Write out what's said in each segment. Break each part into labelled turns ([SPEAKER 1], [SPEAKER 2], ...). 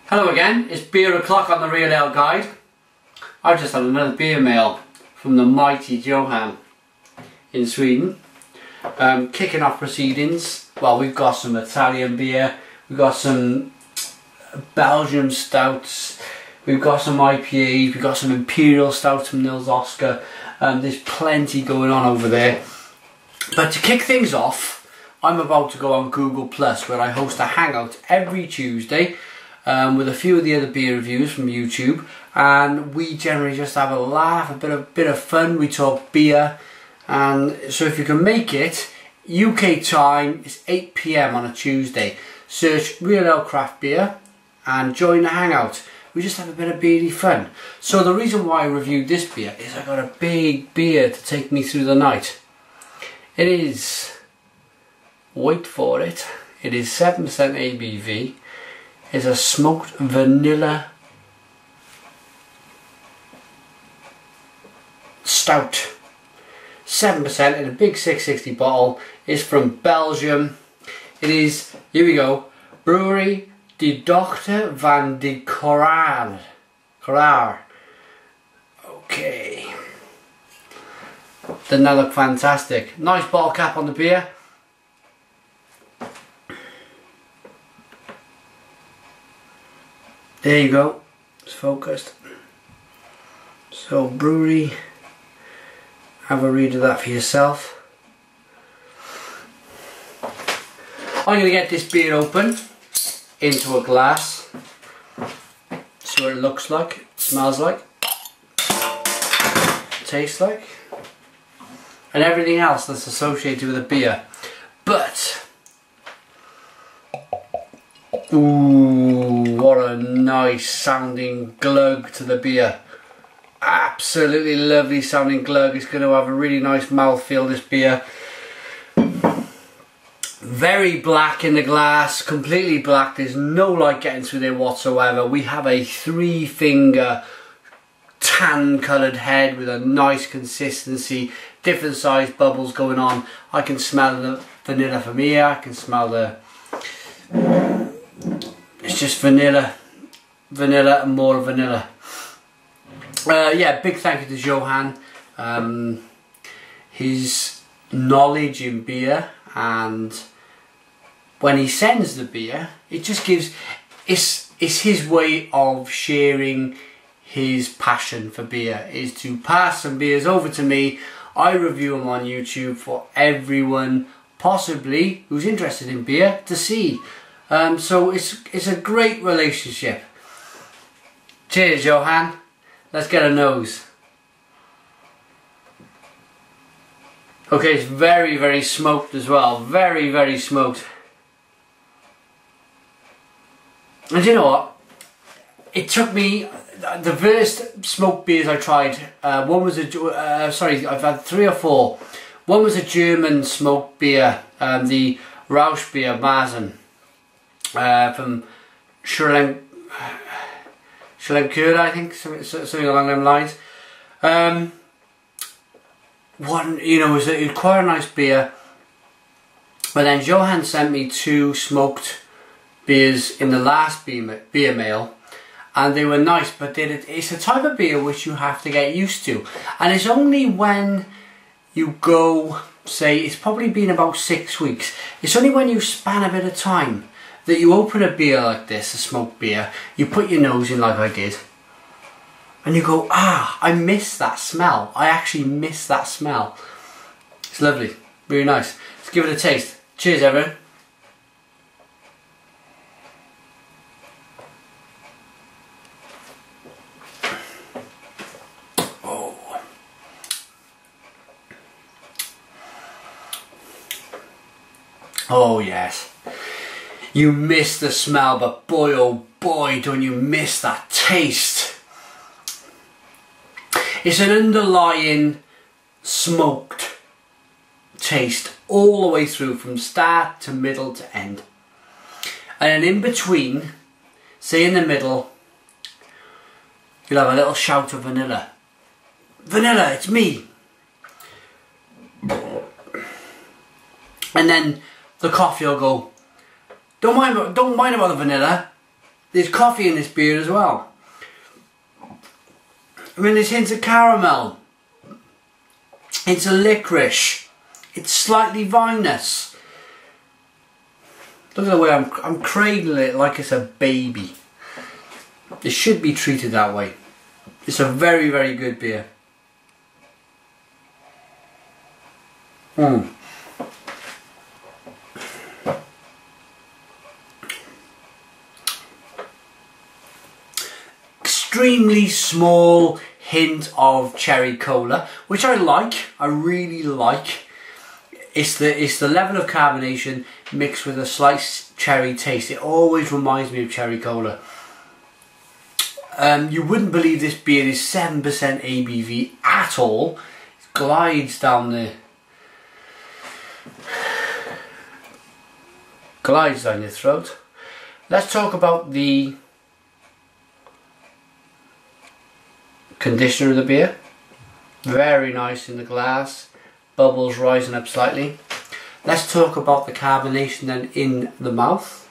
[SPEAKER 1] Hello again, it's beer o'clock on the Real Ale Guide. I've just had another beer mail from the mighty Johan in Sweden. Kicking off proceedings, well, we've got some Italian beer, we've got some Belgium stouts, we've got some IPAs, we've got some Imperial stouts from Nils Oskar. There's plenty going on over there. But to kick things off, I'm about to go on Google Plus, where I host a hangout every Tuesday with a few of the other beer reviews from YouTube, and we generally just have a laugh, a bit of fun. We talk beer, and so if you can make it, UK time is 8 PM on a Tuesday. Search Real Ale Craft Beer and join the hangout. We just have a bit of beery fun. So the reason why I reviewed this beer is I got a big beer to take me through the night. It is, wait for it, it is 7% ABV. It's a smoked vanilla stout. 7% in a big 660 bottle. It's from Belgium. It is, here we go, Brouwerij De Dochter van de Korenaar. Okay. Doesn't that look fantastic? Nice bottle cap on the beer. There you go, it's focused. So Brouwerij, have a read of that for yourself. I'm going to get this beer open into a glass. See what it looks like, smells like, tastes like, and everything else that's associated with a beer. But ooh, what a nice sounding glug to the beer. Absolutely lovely sounding glug. It's going to have a really nice mouthfeel, this beer. Very black in the glass, completely black. There's no light getting through there whatsoever. We have a 3-finger tan coloured head with a nice consistency, different sized bubbles going on. I can smell the vanilla from here. I can smell the, it's just vanilla and more vanilla. Yeah, big thank you to Johan. His knowledge in beer, and when he sends the beer, it just gives, it's his way of sharing his passion for beer, is to pass some beers over to me. I review them on YouTube for everyone possibly who's interested in beer to see. So it's a great relationship. Cheers, Johan. Let's get a nose. Okay, it's very, very smoked as well. Very, very smoked. And you know what? It took me, the first smoked beers I tried, one was a, sorry, I've had 3 or 4. One was a German smoked beer, the Rausch beer Masen, from Schrelenkur, I think, something along them lines. One, you know, it was quite a nice beer. But then Johan sent me 2 smoked beers in the last beer mail, and they were nice, but it's a type of beer which you have to get used to. And it's only when you go, say, it's probably been about 6 weeks, it's only when you span a bit of time that you open a beer like this, a smoked beer, you put your nose in like I did, and you go, ah, I miss that smell. I actually miss that smell. It's lovely, really nice. Let's give it a taste. Cheers, everyone. Oh. Oh yes. You miss the smell, but boy oh boy don't you miss that taste. It's an underlying smoked taste all the way through, from start to middle to end. And then in between, say in the middle, you'll have a little shout of vanilla. Vanilla, it's me. And then the coffee will go, don't mind about the vanilla, There's coffee in this beer as well. I mean, there's hints of caramel. It's a licorice. It's slightly vinous. Look at the way I'm cradling it like it's a baby. It should be treated that way. It's a very, very good beer. Extremely small hint of cherry cola, which I like. I really like. It's the level of carbonation mixed with a slight cherry taste. It always reminds me of cherry cola. You wouldn't believe this beer is 7% ABV at all. It glides down your throat. Let's talk about the conditioner of the beer. Very nice in the glass. Bubbles rising up slightly. Let's talk about the carbonation then in the mouth.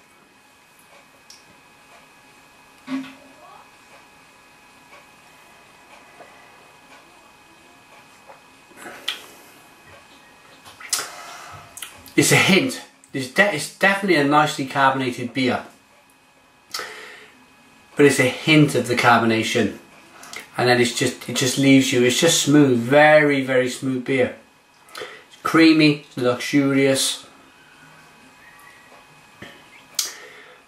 [SPEAKER 1] It's a hint. It's definitely a nicely carbonated beer, but it's a hint of the carbonation, and then it just leaves you. It's just smooth, very, very smooth beer. It's creamy, it's luxurious.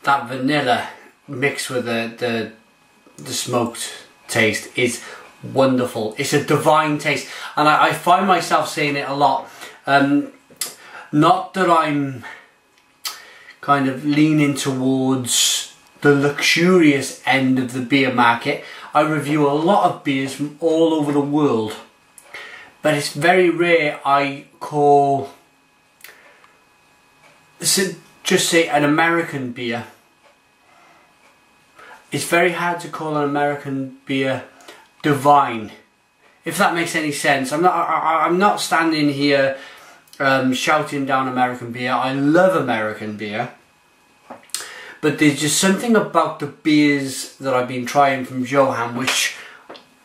[SPEAKER 1] That vanilla mixed with the smoked taste is wonderful. It's a divine taste, and I find myself saying it a lot. Not that I'm kind of leaning towards the luxurious end of the beer market. I review a lot of beers from all over the world, but it's very rare I call, just say, an American beer. It's very hard to call an American beer divine, if that makes any sense. I'm not standing here shouting down American beer. I love American beer, but there's just something about the beers that I've been trying from Johan, which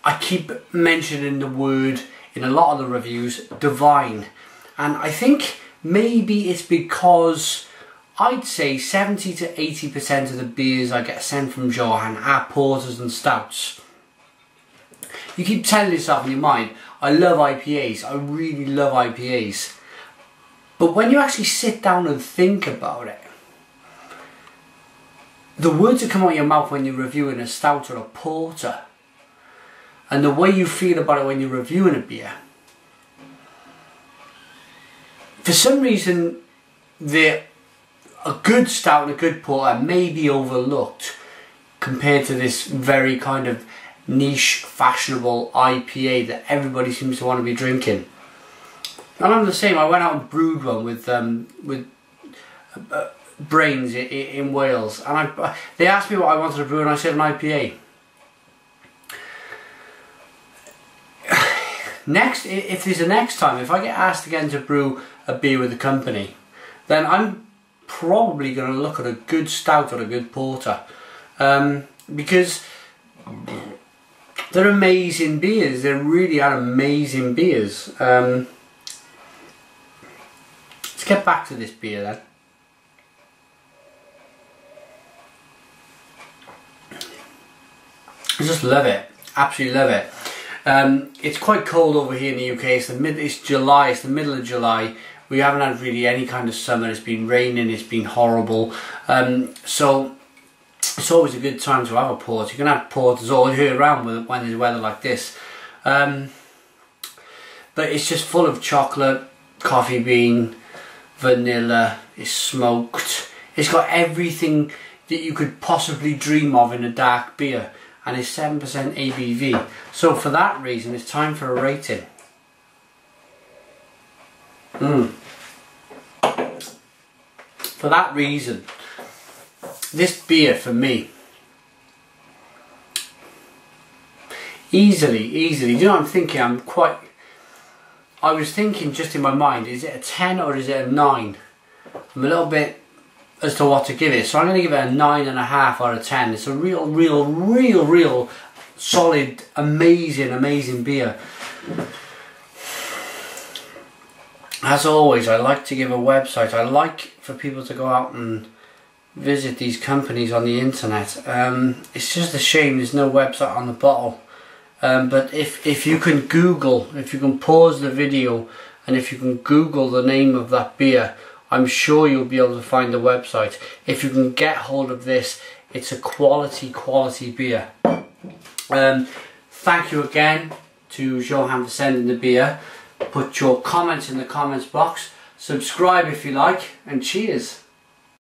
[SPEAKER 1] I keep mentioning the word in a lot of the reviews, divine. And I think maybe it's because I'd say 70 to 80% of the beers I get sent from Johan are porters and stouts. You keep telling yourself in your mind, I love IPAs, I really love IPAs. But when you actually sit down and think about it, the words that come out of your mouth when you're reviewing a stout or a porter, and the way you feel about it when you're reviewing a beer, for some reason, a good stout and a good porter may be overlooked compared to this very kind of niche, fashionable IPA that everybody seems to want to be drinking. And I'm the same. I went out and brewed one with Brains in Wales, and they asked me what I wanted to brew, and I said an IPA. Next, if there's a next time, if I get asked again to brew a beer with a company, then I'm probably going to look at a good stout or a good porter, because they're amazing beers. They really are amazing beers. Let's get back to this beer then. I just love it, absolutely love it. It's quite cold over here in the UK. It's July, it's the middle of July. We haven't had really any kind of summer. It's been raining, it's been horrible. So it's always a good time to have a port. You can have porters all year round when there's weather like this. But it's just full of chocolate, coffee bean, vanilla, it's smoked. It's got everything that you could possibly dream of in a dark beer, and it's 7% ABV. So for that reason, it's time for a rating. For that reason, this beer for me, easily, you know, I'm thinking, I was thinking just in my mind, is it a 10 or is it a 9? I'm a little bit as to what to give it. So I'm going to give it a 9.5 out of 10. It's a real solid, amazing beer. As always, I like to give a website. I like for people to go out and visit these companies on the internet. It's just a shame there's no website on the bottle. But if you can Google, if you can pause the video and if you can Google the name of that beer, I'm sure you'll be able to find the website. If you can get hold of this, it's a quality beer. Thank you again to Johan for sending the beer. Put your comments in the comments box. Subscribe if you like, and cheers.